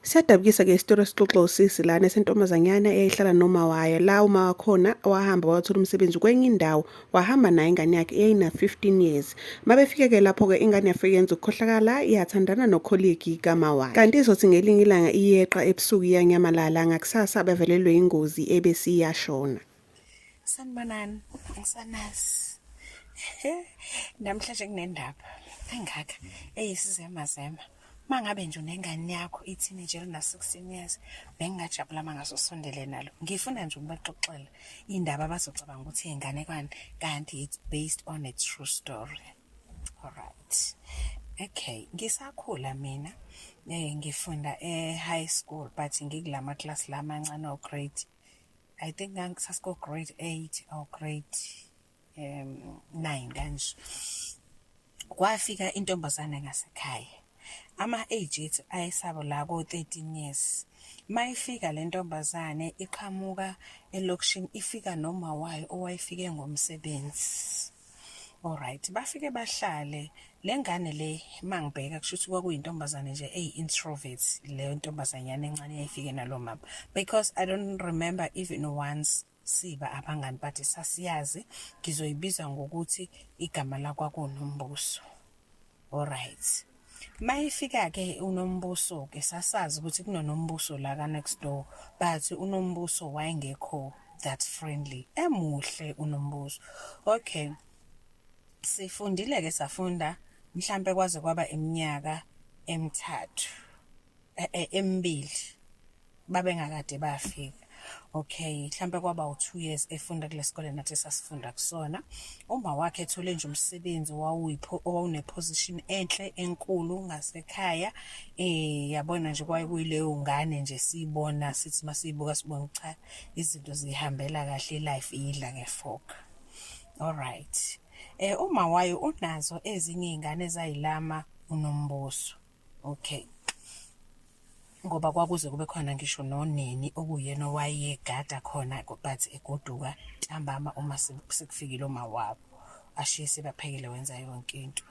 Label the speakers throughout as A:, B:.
A: Siyadabukisa ke isitori esixoxa usisi lana esentombazanyana eyayihlala noma wayo la uma wakhona wahamba wathola umsebenzi kwenye indawo wahamba naye ingane yakhe eyayina 15 years. Mabefike ke lapho ke ingane yafike yenza ukukhohlakala yathandana nokholegi kama wayo. Kanti izothi ngelinye ilanga iyeqa ebusuku iyanyamalala ngakusasa abavelelwe ingozi ebese iyashona.
B: Sanibonani, ngisanasi. Namhlanje kunendaba engaka eyisizemazema. Mangabe nje unengane yakho i-teenager elina-16 years, bengingajabula mangasosondele nalo. Ngifuna nje ukubaxoxela indaba abazocabanga ukuthi iy'nganekwane, kanti it's based on a true story. Alright. Okay, ngisakhula mina ngifunda e-high school but ngikulama class lama amancane o-grade. I think sasiko grade 8 or grade 9 kanje. Kwafika intombazane ngasekhaya. Ama-age ethu ayesabo la ko-13 years. Mayifika le ntombazane iqhamuka elokishini ifika noma wayo owayefike ngomsebenzi. Alright, bafike bahlale le ngane le mangibheka kushuthi kwakuyintombazane nje introvert le ntombazanyana encane eyayifike nalo mama, because I don't remember even once siba abangani but sasiyazi ngizoyibiza ngokuthi igama lakwa kuNombuso. Alright, mayifika ke uNombuso ke sasazi ukuthi kunoNombuso la ka next door, but uNombuso wayengekho that friendly, emuhle uNombuso. Okay, sifundile ke safunda mhlambe kwaze kwaba iminyaka emithathu emibili babengakade bafika. Okay, mhlambe kwaba u2 years efunda kule sikole nathi sasifunda kusona. Uma wakhe ethole nje umsebenzi wawune position enhle enkulu ngasekhaya, yabona nje kwakuyileyo ngane nje sibona sithi masiyibuka sibona cha izinto zihambela kahle, life idla ngefoka. Alright. Uma wayo unazo ezinye izingane ezayilama uNombuso. Okay. Ngoba kwakuze kube khona ngisho noneni okuyena owayegada khona but egoduka ntambama uma sekufikile uma wabo ashiye sebaphekile wenza yonke into.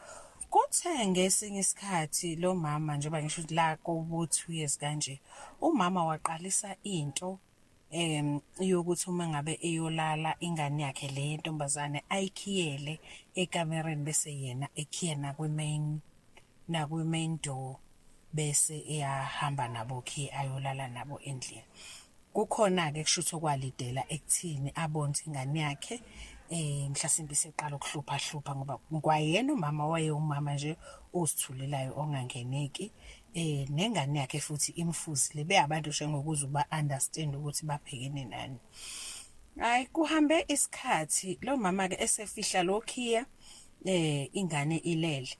B: Kuthe ngesinye isikhathi lo mama njengoba ngisho ukuthi la ko2 years kanje umama waqalisa into yokuthi uma ngabe eyolala ingane yakhe le ntombazane ayikhiyele ekamereni bese yena ekhiyena kwi-main door bese eyahamba nabo khi ayolala nabo endlini. Kukhona ke kushuthi okwalidela ekuthini abone ingane yakhe mhlasimbe seqala ukuhlupha ngoba kwayena umama umama nje ozithulelayo ongangeneki, nengane yakhe futhi imfuzile beyabantu nje ngokuze uba understand ukuthi baphekene nani. Hayi kuhambe isikhathi lo mama ke esefihla lokhiya ingane ilele.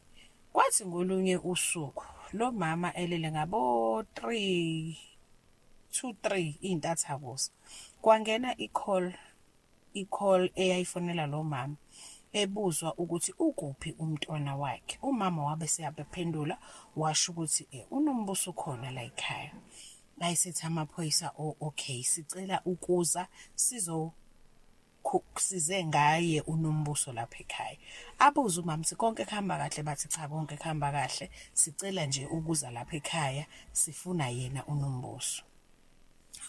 B: Kwathi ngolunye usuku lo mama elele ngabo 2-3 intathakusa kwangena i-call eyayifonela lo mama ebuzwa ukuthi ukuphi umntwana wakhe. Umama wabe seyaphendula washo ukuthi uNombuso khona la ekhaya. Ayisethi amaphoyisa okay sicela ukuza size ngaye uNombuso lapha ekhaya. Abuza umama ukuthi konke kuhamba kahle, bathi cha konke kuhamba kahle, sicela nje ukuza lapha ekhaya sifuna yena uNombuso.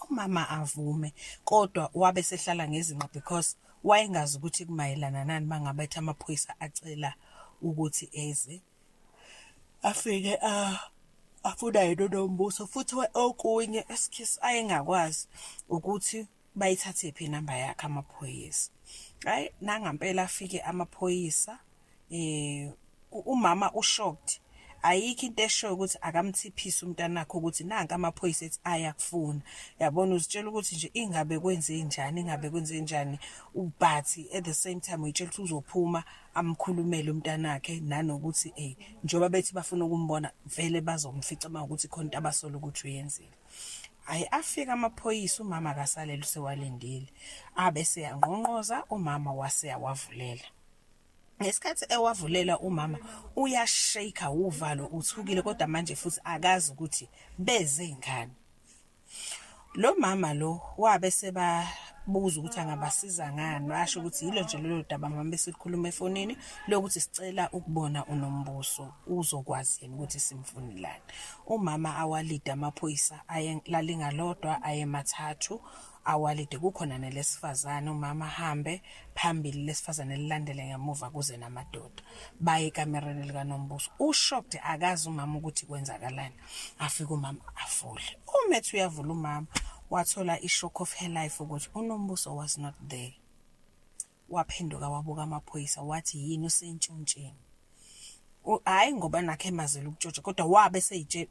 B: Umama avume kodwa wabe sehlala ngezinqa because wayengazi ukuthi kumayelana nani mangabe ethi amaphoyisa acela ukuthi eze afike afuna yena uNombuso futhi okunye esikhizi ayengakwazi ukuthi bayithathe phi inamba yakhe amaphoyisa. Hayi nangampela afike amaphoyisa umama ushocked. Ayikho into eshoyo ukuthi akamthiphisa umntana wakhe ukuthi nanka amaphoyisa ethi ayakufuna. Yabona uzitshela ukuthi nje ingabe kwenze njani ubathi at the same time uyitshela ukuthi uzophuma amkhulumele umntana wakhe nanokuthi njoba bethi bafuna ukumbona vele bazomfica ukuthi khona into abasola ukuthi uyenzile. Hayi afika amaphoyisa umama akasalele sewalindile. Abese yanqonqoza umama wase yawavulela. Ngesikhathi ewavulela umama uyashake uvalo uthukile kodwa manje futhi akazi ukuthi beze ngani. Lo mama lo wabe buza ukuthi angabasiza ngani, washo ukuthi yilo nje lelo daba mama besikhuluma efonini lokuthi sicela ukubona uNombuso uzokwazi yena ukuthi simfunelane. Umama awalide amaphoyisa lalingalodwa aye mathathu awalide kukhona nelesifazane umama ahambe phambili lesifazane lilandele ngemuva kuze namadoda baye ekamereni likaNombuso. Ushocked akazi umama ukuthi kwenzakalani. Afika umama afule. Umethu uyavula umama wathola ishock of her life ukuthi uNombuso was not there. Waphenduka wabuka amaphoyisa wathi yini usentshuntsheni. Hayi ngoba nakhe emazela ukutshotshwa kodwa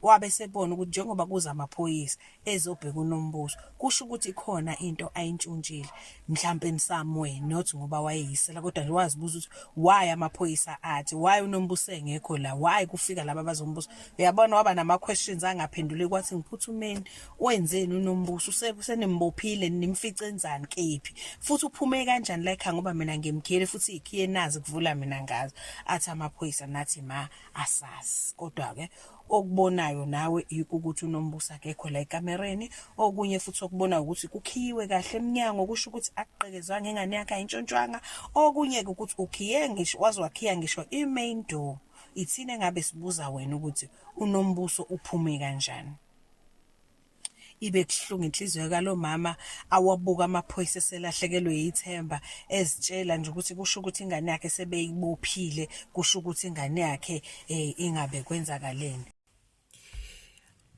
B: wabe sebona ukuthi njengoba kuza amaphoyisa ezobheka uNombuso kusho ukuthi khona into ayintshuntshile mhlambe emsamwe not ngoba wayeyisela kodwa nje wazibuza ukuthi why amaphoyisa athi why uNombuso engekho la why kufika laba bazombuza. Uyabona waba nama questions angaphendule kwathi ngiphuthumeni wenzeni uNombuso usenembophile nimfice enzani kephi futhi uphume kanjani la ekhaya ngoba mina ngimkhiyele futhi ikhiye nazi kuvula mina ngazo. Athi amaphoyisa nathi ma asazi kodwa ke okubonayo nawe ukuthi uNombuso akekho la ekamereni. Okunye futhi okubona ukuthi kukhiwe kahle eminyango kusho ukuthi akuqekezwanga ingane yakhe ayintshontshwanga. Okunye ukuthi ukhiye ngisho wazwakhiya ngisho imain door. Ithine ngabe sibuza wena ukuthi uNombuso uphume kanjani. Ibe kuhlunga inhliziyo kalo mama awabuka amaphoyisa selahlekelwe yithemba ezitshela nje ukuthi kusho ukuthi ingane yakhe sebeyibophile kusho ukuthi ingane yakhe ingabe kwenzakaleni.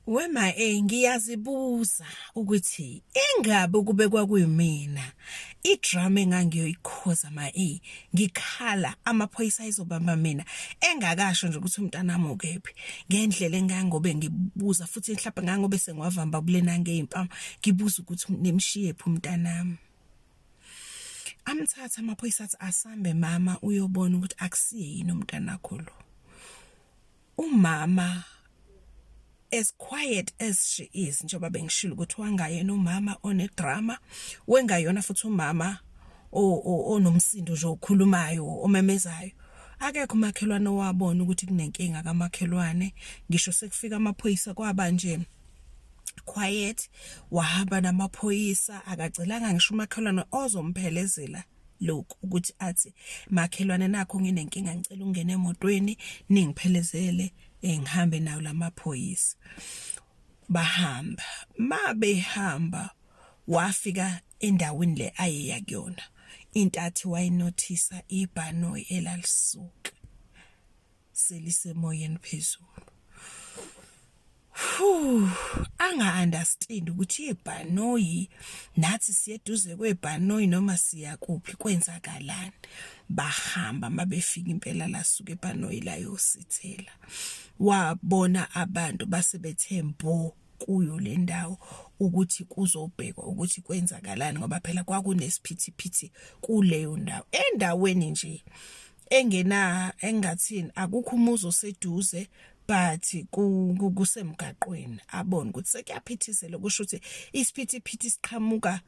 C: Wema ngiyazibuza ukuthi engabe kube kwakuyimina idrama engangiyoyikhoza ngikhala amaphoyisa ayizobamba mina engakasho nje ukuthi umntanami ukephi ngendlela engangobe ngibuza futhi mhlawumbe ngangobe sengiwavamba kulena ngeimpama ngibuza ukuthi nemshiye phi umntanami. Amthatha amaphoyisa athi asambe mama uyobona ukuthi akusiye yini umntanakho lo. Umama as quiet as she is njengoba bengishilo ukuthi wangayena umama onedrama wengayona futhi umama onomsindo nje okhulumayo omemezayo. Akekho umakhelwane wabona ukuthi kunenkinga kamakhelwane ngisho sekufika amaphoyisa kwaba nje quiet wahamba namaphoyisa akacelanga ngisho umakhelwane ozomphelezela lokho ukuthi athi makhelwane nakho nginenkinga ngicela ungene emotweni ningiphelezele ngihambe nawo lamaphoyisa. Bahamba mabehamba wafika endaweni le ayeya kuyona intathi wayinothisa ibhanoyi elalisuka selisemoyeni phezulu. Anga-understand ukuthi ibhanoyi nathi siyeduze kwebhanoyi noma siya kuphi kwenzakalani. Bahamba mabefika impela lasuka ibhanoyi layosithela. Wabona abantu basebethe mbo kuyo le ndawo ukuthi kuzobhekwa ukuthi kwenzakalani ngoba phela kwakunesiphithiphithi kuleyo ndawo. Endaweni nje engathini akukho umuzi oseduze but kusemgaqweni abona ukuthi sekuyaphithizela kusho ukuthi isiphithiphithi siqhamuka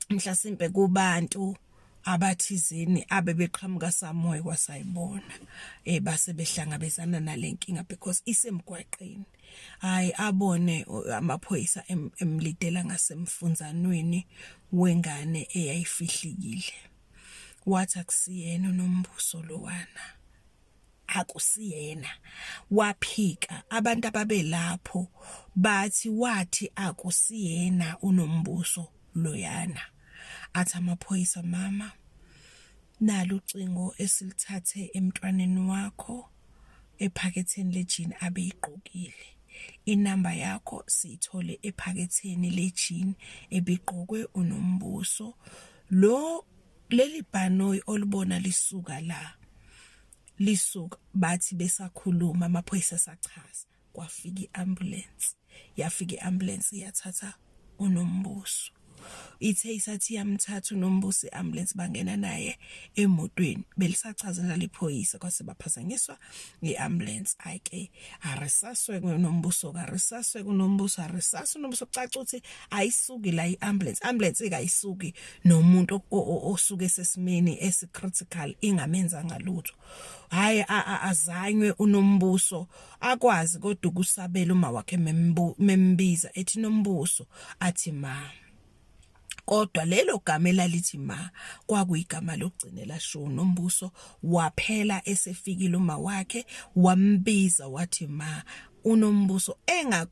C: mhlasimpe kubantu abathizini abebeqhamuka samoya kwasayibona base behlangabezana nalenkinga because isemgwaqeni. Hayi abone amaphoyisa emlidela ngasemfunzanweni wengane eyayifihlikile. Wathi akusiyena uNombuso lowana. Akusiyena. Waphika abantu ababelapho bathi wathi akusiyena uNombuso loyana. Athi amaphoyisa mama nalo ucingo esilithathe emntwaneni wakho ephaketheni lejini abeyiqokile. Inamba yakho siyithole ephaketheni lejini ebiqokwe uNombuso. Leli bhanoyi olubona lisuka la. Lisuka bathi besakhuluma amaphoyisa sachaza kwafika iambulance. Yafika iambulance yathatha uNombuso. Ithe isathi yamthatha uNombuso iambulance bangena naye emotweni belisachaza naliphoyisa kwase baphazanyiswa ngeambulance. Ayike arisaswe kuNombuso karisaswe kuNombuso arisaswe uNombuso kucaca ukuthi ayisuki la iambulance ikayisuki nomuntu osuke sesimeni esicritical ingamenza ngalutho. Hayi azanywe uNombuso akwazi kodwa ukusabela uma wakhe membiza ethi Nombuso athi ma kodwa lelo gama elalithi ma kwakuyigama lokugcina lasho uNombuso. Waphela esefikile uma wakhe wambiza wathi ma. uNombuso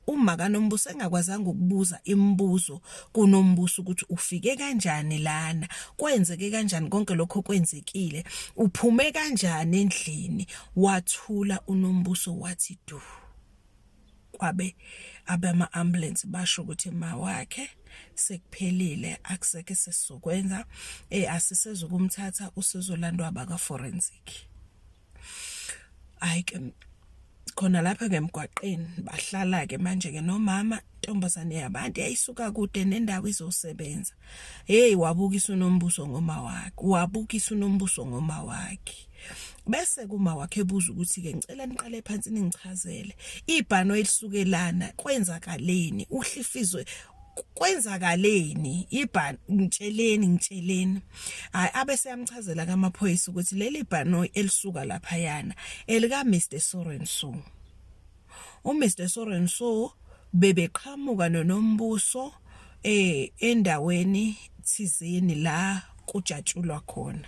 C: uma kaNombuso engakwazanga ukubuza imibuzo kuNombuso ukuthi ufike kanjani lana, kwenzeke kanjani konke lokho kwenzekile, uphume kanjani endlini, wathula uNombuso wathi du. Kwabe abama-ambulance basho ukuthi ma wakhe sekuphelile, akuseke sesizokwenza, asisezokumthatha, usezolandwa abaka forensic. Hayi ke khona lapha ngemgwaqeni bahlala ke manje ke nomama intombazane yabantu yayisuka kude nendawo izosebenza. Hey wabukisa uNombuso ngoma wakhe. Bese kuma wakhe ebuza ukuthi ke ngicela niqale phansi ningichazele ibhano elisuke lana kwenzakaleni, uhlifizwe kwenzakaleni, ibhano ngitsheleni. Hayi abese yamchazela kamaphoyisa ukuthi leli bhano elisuka lapha yana elika Mr Sorenso. uMr Sorenso bebeqhamuka noNombuso endaweni thizeni la kujatshulwa khona.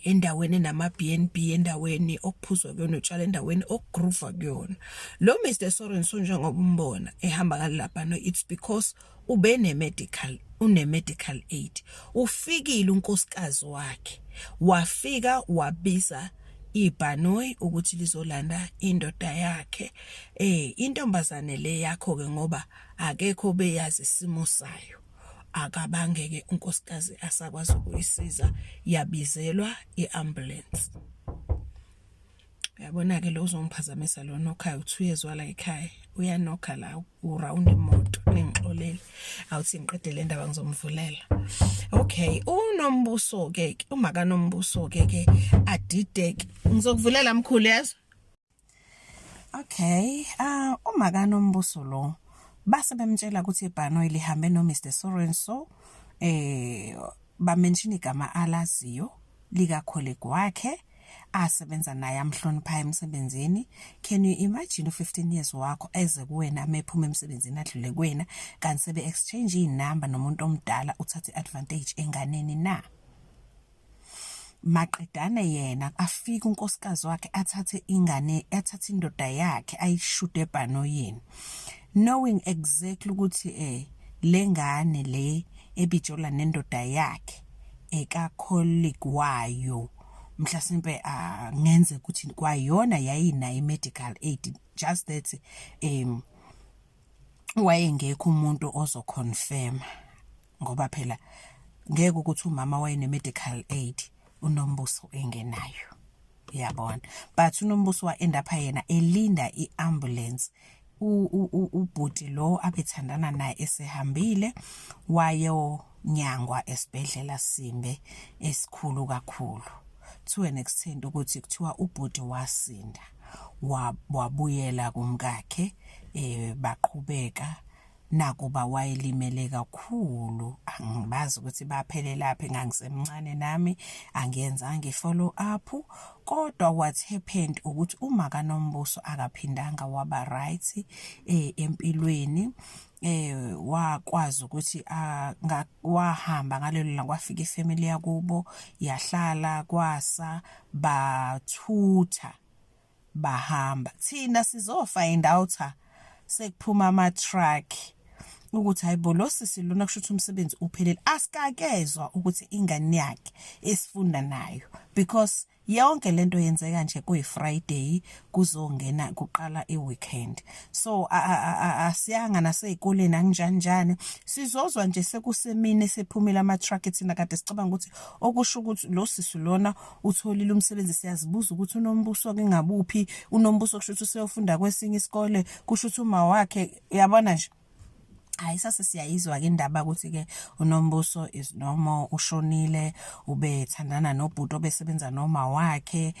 C: Endaweni nama BNB, endaweni okuphuzwa kuyona utshwala, endaweni okugroova kuyona. Lo Mr Sorenso njengoba umbona ehamba ngalapha no, it's because une medical aid. Ufikile unkosikazi wakhe, wafika wabiza ibhanoyi ukuthi lizolanda indoda yakhe. Intombazane le yakho ke ngoba akekho beyazi isimo sayo, akabangeke unkosikazi asakwazi ukuyisiza, yabizelwa iambulance. Uyabona ke lo uzongiphazamisa lo nokhayo, uthuyezwa la ekhaya, uyanokha la uround imoto ningixolele, awuthi ngiqede le ndaba ngizomvulela. Okay, uNombuso ke uma kaNombuso ke adideke, ngizokuvulela mkhulu yazo. Okay, uma kaNombuso lo base bemtshela ukuthi ibhanoyi lihambe no Mr Sorenso, bamention igama alaziyo lika colleague wakhe asebenza naye amhlonipha emsebenzini. Can you imagine 15 years wakho eze kuwena mephuma emsebenzini adlule kuwena kanti sebe exchange inamba nomuntu omdala, uthathe advantage enganeni na? Maqedana yena afika unkosikazi wakhe athathe indoda yakhe ayishude ebhanoyini, knowing exactly ukuthi lengane le ebijola nendoda yakhe eka colleague wayo mhlasimpe ngenze ukuthi kwayona yayina i-medical aid, just that wayengekho umuntu ozoconfirm ngoba phela ngeke ukuthi umama wayene-medical aid uNombuso engenayo, yabona. But uNombuso wa-end up yena elinda i-ambulance, ubhuti lo abethandana naye esehambile wayonyangwa esibhedlela Simbe esikhulu kakhulu, to an extent ukuthi kuthiwa ubhuti wasinda, wabuyela kumkakhe, baqhubeka. Nakuba wayelimele kakhulu, angibazi ukuthi baphele lapha, ngangisemncane nami angiyenzanga follow up, kodwa what happened ukuthi uma kaNombuso akaphindanga waba right empilweni. Wakwazi ukuthi wahamba ngalelo langa, kwafika ifamily yakubo yahlala, kwasa, bathutha, bahamba. Thina sizofind out sekuphuma ama-truck ukuthi hayibo lo sisi lona kusho ukuthi umsebenzi uphelele, asikakezwa ukuthi ingane yakhe esifunda nayo, because yonke lento yenzeka nje kuyiFriday kuzongena kuqala iweekend. So asiyanga nasey'koleni angijanjani, sizozwa nje sekusemini sephumile ama-truck thina kade sicabanga ukuthi okusho ukuthi lo sisi lona utholile umsebenzi. Siyazibuza ukuthi uNombuso ke ngabuphi, uNombuso kusho ukuthi useyofunda kwesinye isikole, kusho ukuthi uma wakhe, yabona nje. Hayi sase siyayizwa ke indaba ukuthi ke uNombuso is normal, ushonile, ubethandana nobhuti obesebenza noma wakhe,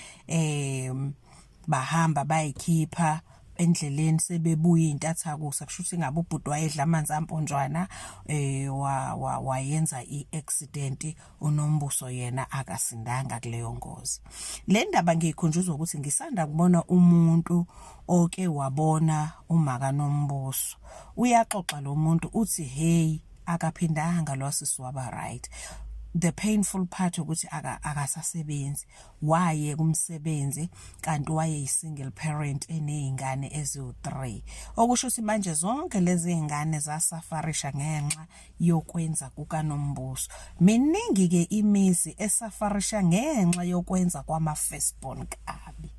C: bahamba bayikhipha endleleni sebebuya intathakusa, kusho ukuthi ngabe ubhuti wayedla amanzi amponjwana, wayenza i-accident, uNombuso yena akasindanga kuleyo ngozi. Le ndaba ngiyikhunjuzwa ukuthi ngisanda kubona umuntu oke wabona uma kaNombuso, uyaxoxa lo muntu uthi hey
B: akaphindanga losisi waba right. The painful part ukuthi akasasebenzi, waye kumsebenzi kanti waye single parent enezingane eziwu3, okusho ukuthi manje zonke lezi zingane zasafarisha ngenxa yokwenza kukaNombuso. Miningi ke imizi esafarisha ngenxa yokwenza kwama firstborn kabi,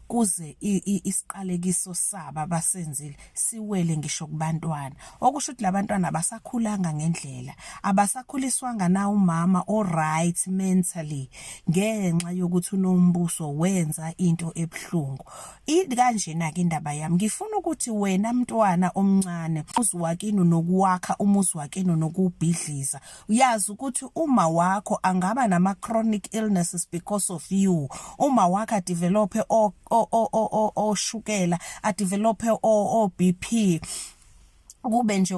B: kuze isiqalekiso saba basenzile siwele ngisho kubantwana, okusho ukuthi labantwana abasakhulanga ngendlela, abasakhuliswanga na umama o right mentally ngenxa yokuthi uNombuso wenza into ebhlungu. Kanjena ke indaba yami, ngifuna ukuthi wena mntwana omncane umuzi wakini nokuwakha umuzi wakini nokubhidliza, uyazi ukuthi uma wakho angaba nama chronic illnesses because of you. Uma wakho develop shukela, a develop o BP, kube nje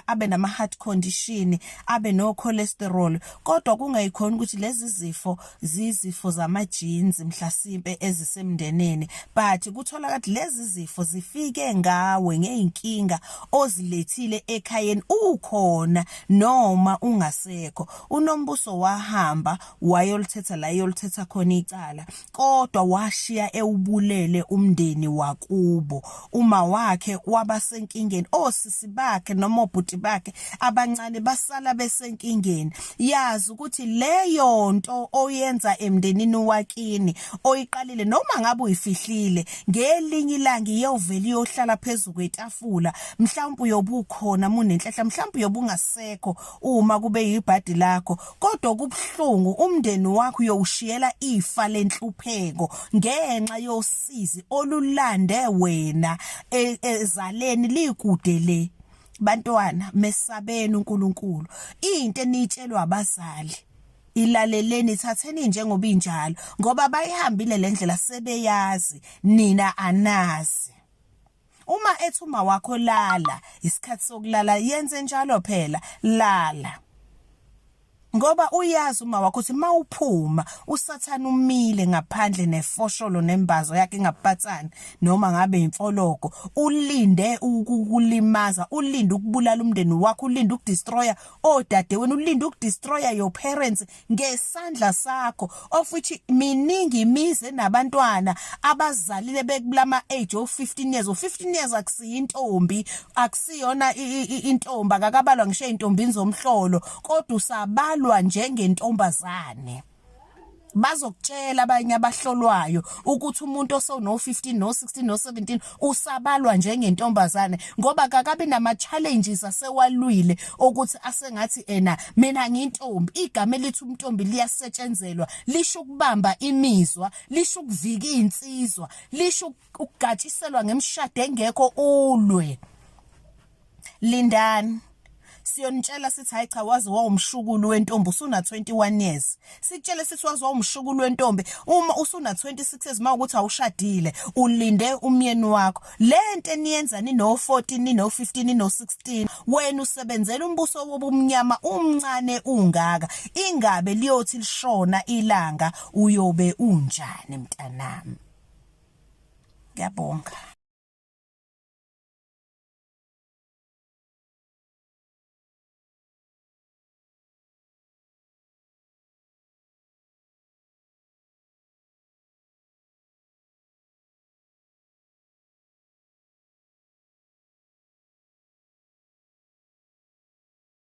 B: abe nama heart condition, abe no cholesterol, kodwa kungayikhona ukuthi lezi zifo zizifo zama genes mhlasimpe ezisemndeneni, but kuthola kathi lezi zifo zifike ngawe ngeinkinga ozilethile ekhayeni ukhona noma ungasekho. uNombuso wahamba wayolithetha la yolithetha khona icala, kodwa washiya ewubulele umndeni wakubo. Uma wakhe wabasenkingeni, osisi bakhe noma obhuti bakhe abancane basala besenkingeni. Yazi ukuthi leyo nto oyenza emndenini wakini oyiqalile noma ngabe uyifihlile, ngelinye ilanga iyovela iyohlala phezulu kwetafula, mhlawumbe uyobukhona munenhlahla, mhlawumbe uyobungasekho uma kube yibhadi lakho, kodwa kubhlungu umndeni wakho uyowushiyela ifa lenhlupheko ngenxa yosizi olulande wena ezaleni likudele. Bantwana, mesabeni uNkulunkulu. Into enitshelwa abazali ilaleleni, thatheni njengoba injalo, ngoba bayihambile lendlela sebeyazi, nina anazi. Uma ethuma wakho lala, isikhathi sokulala, yenze njalo phela, lala. Ngoba uyazi uma wakho ukuthi mawuphuma uSathane umile ngaphandle nefosholo nembazo yakhe ngaphathani noma ngabe imfoloko, ulinde ukukulimaza, ulinde ukubulala umndeni wakho, ulinde ukudestroya odade wena, ulinde ukudestroya your parents ngesandla sakho, of which miningi imize nabantwana abazalile bekulama age of 15 years. 15 years akusiyintombi, akusiyona intombi, akakabalwa ngisho intombini zomhlolo, kodwa usabalwa njengentombazane. Bazokutshela abanye abahlolwayo ukuthi umuntu osono 15 no 16 no 17 usabalwa njengentombazane, ngoba kakabi nama challenges asewalwile ukuthi asengathi mina ngiyintombi. Igama elithi umntombi liyasetshenzelwa, lisho ukubamba imizwa, lisho ukuvika insizwa, lisho ukugatshiselwa ngemshado engekho ulwe. Lindani siyonitshela sithi hayi cha wazi wawumshukulu wentombi usuna 21 years, sikutshele sithi wazi wawumshukulu wentombi uma usuna 26 years, mawukuthi awushadile ulinde umyeni wakho. Lento eniyenza ni no 14 ni no 15 ni no 16, wena usebenzela umbuso wobumnyama umncane ungaka, ingabe liyothi lishona ilanga uyobe unjani mntanami? Ngiyabonga.